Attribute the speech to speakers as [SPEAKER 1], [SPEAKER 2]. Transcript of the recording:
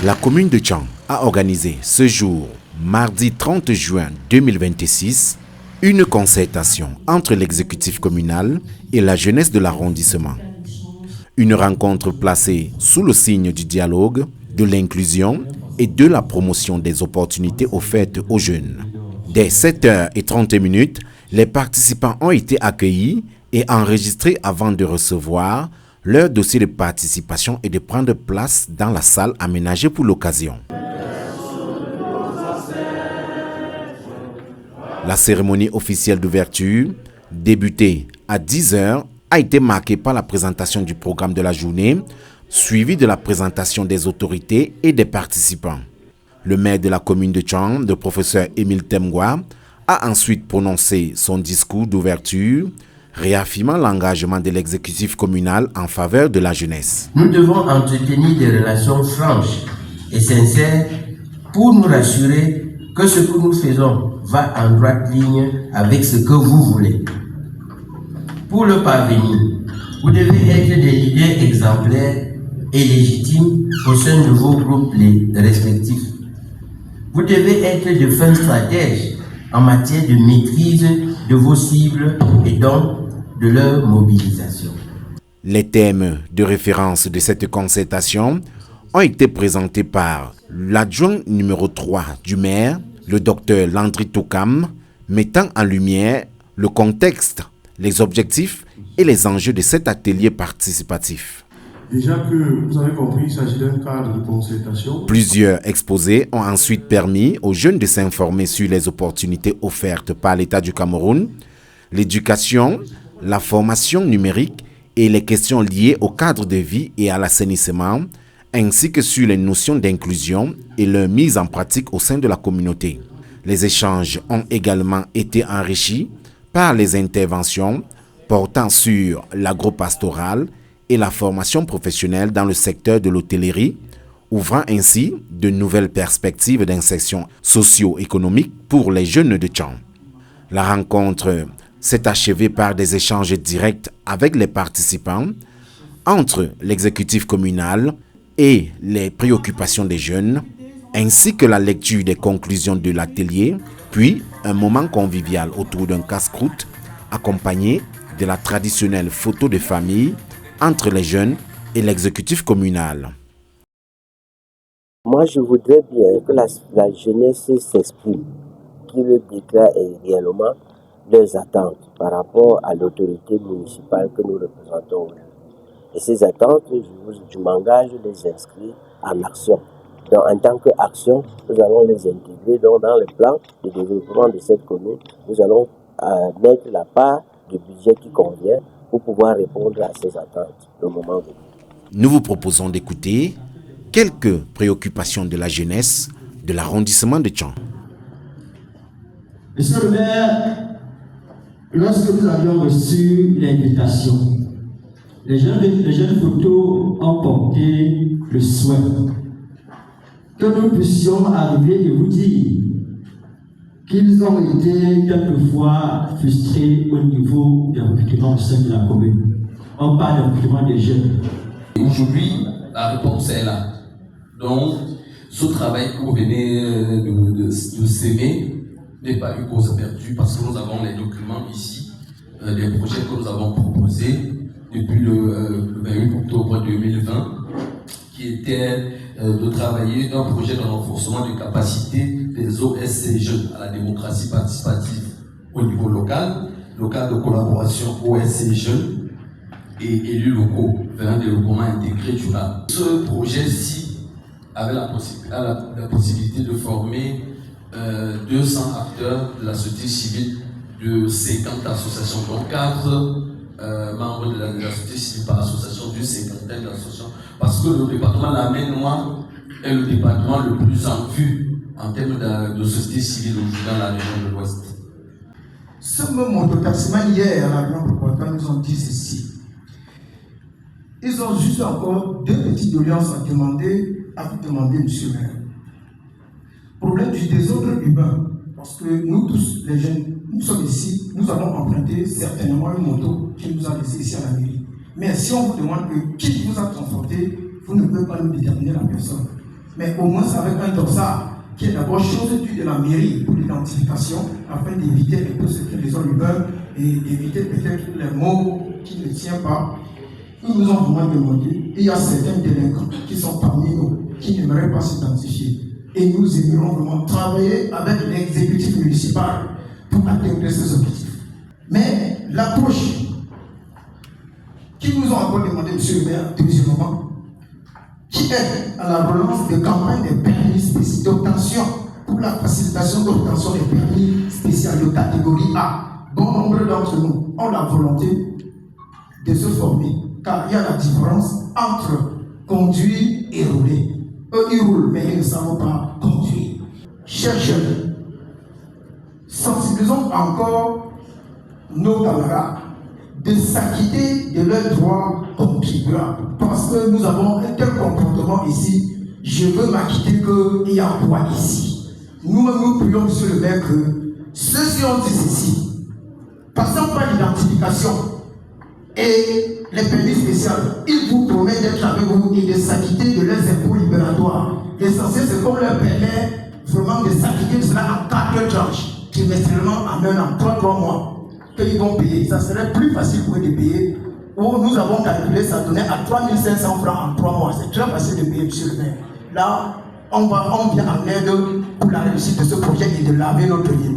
[SPEAKER 1] La commune de Tchang a organisé ce jour, mardi 30 juin 2026, une concertation entre l'exécutif communal et la jeunesse de l'arrondissement. Une rencontre placée sous le signe du dialogue, de l'inclusion et de la promotion des opportunités offertes aux jeunes. Dès 7h30, les participants ont été accueillis et enregistrés avant de recevoir leur dossier de participation et de prendre place dans la salle aménagée pour l'occasion. La cérémonie officielle d'ouverture, débutée à 10h, a été marquée par la présentation du programme de la journée, suivie de la présentation des autorités et des participants. Le maire de la commune de Tchang, le professeur Émile Temgwa, a ensuite prononcé son discours d'ouverture, réaffirmant l'engagement de l'exécutif communal en faveur de la jeunesse.
[SPEAKER 2] Nous devons entretenir des relations franches et sincères pour nous rassurer que ce que nous faisons va en droite ligne avec ce que vous voulez. Pour le parvenir, vous devez être des leaders exemplaires et légitimes au sein de vos groupes respectifs. Vous devez être de fins stratèges en matière de maîtrise de vos cibles et donc de leur mobilisation.
[SPEAKER 1] Les thèmes de référence de cette concertation ont été présentés par l'adjoint numéro 3 du maire, le docteur Landry Toukam, mettant en lumière le contexte, les objectifs et les enjeux de cet atelier participatif.
[SPEAKER 3] Déjà que vous avez compris, il s'agit d'un cadre de concertation.
[SPEAKER 1] Plusieurs exposés ont ensuite permis aux jeunes de s'informer sur les opportunités offertes par l'État du Cameroun, l'éducation, la formation numérique et les questions liées au cadre de vie et à l'assainissement, ainsi que sur les notions d'inclusion et leur mise en pratique au sein de la communauté. Les échanges ont également été enrichis par les interventions portant sur l'agro-pastoral et la formation professionnelle dans le secteur de l'hôtellerie, ouvrant ainsi de nouvelles perspectives d'insertion socio-économique pour les jeunes de Tchang. La rencontre s'est achevée par des échanges directs avec les participants entre l'exécutif communal et les préoccupations des jeunes, ainsi que la lecture des conclusions de l'atelier, puis un moment convivial autour d'un casse-croûte accompagné de la traditionnelle photo de famille entre les jeunes et l'exécutif communal.
[SPEAKER 2] Moi, je voudrais bien que la jeunesse s'exprime, qu'ils déclarent réellement leurs attentes par rapport à l'autorité municipale que nous représentons aujourd'hui. Et ces attentes, je m'engage à les inscrire en action. Donc, en tant qu'action, nous allons les intégrer dans le plan de développement de cette commune. Nous allons mettre la part du budget qui convient pour pouvoir répondre à ces attentes au moment venu.
[SPEAKER 1] Nous vous proposons d'écouter quelques préoccupations de la jeunesse de l'arrondissement de Tchang.
[SPEAKER 4] Monsieur le maire, lorsque nous avions reçu l'invitation, les jeunes photos ont porté le souhait que nous puissions arriver et vous dire qu'ils ont été quelquefois frustrés au niveau des recrutements au sein de la commune. On parle de recrutement des jeunes.
[SPEAKER 5] Aujourd'hui, la réponse est là. Donc, ce travail que vous venez de s'aimer n'est pas une cause perdue parce que nous avons les documents ici, les projets que nous avons proposés depuis le 28 octobre 2020, qui était de travailler un projet de renforcement des capacités des OSC jeunes à la démocratie participative au niveau local de collaboration OSC jeunes et élus locaux vers un développement intégré durable. Ce projet-ci avait la possibilité de former 200 acteurs de la société civile de 50 associations, donc 4 membres de la société civile par association, d'une cinquantaine d'associations, parce que le département de la Main Noire est le département le plus en vue en termes de société civile dans la région de l'Ouest.
[SPEAKER 6] Ce même autotaxement hier à la grande propriétaire nous ont dit ceci. Ils ont juste encore 2 petites doléances à vous demander, monsieur le maire. Problème du désordre urbain, parce que nous tous, les jeunes, nous sommes ici, nous avons emprunté certainement une moto qui nous a laissé ici à la mairie. Mais si on vous demande qui vous a transporté, vous ne pouvez pas nous déterminer la personne. mais au moins avec un dossard qui est d'abord chose due de la mairie pour l'identification, afin d'éviter un peu ce que les gens lui veulent et d'éviter peut-être les mots qui ne tiennent pas. Ils nous ont vraiment demandé, et il y a certains délinquants qui sont parmi nous, qui n'aimeraient pas s'identifier. Et nous aimerons vraiment travailler avec l'exécutif municipal pour atteindre ces objectifs. Mais l'approche qui nous ont encore demandé, monsieur le maire, deuxièmement, qui est à la relance de campagne des permis spéciaux d'obtention pour la facilitation d'obtention des permis spéciaux de catégorie A. Bon nombre d'entre nous ont la volonté de se former, car il y a la différence entre conduire et rouler. Eux, ils roulent, mais ils ne savent pas conduire. Chers jeunes, sensibilisons encore nos camarades de s'acquitter de leurs droits contribuables. Parce que nous avons un tel comportement ici, je veux m'acquitter qu'il y a quoi ici. Nous-mêmes, nous prions, monsieur le maire, que ceux qui ont dit ceci, passant par l'identification et les permis spéciaux, ils vous promettent d'être avec vous et de s'acquitter de leurs impôts libératoires. L'essentiel, c'est qu'on leur permet vraiment de s'acquitter de cela en 4 tranches, trimestriellement, en un an, 3 mois. Qu'ils vont payer, ça serait plus facile pour eux de payer. Où nous avons calculé, ça donnait à 3500 francs en 3 mois. C'est très facile de payer, monsieur le maire. Là, on vient en aide pour la réussite de ce projet et de laver notre vie.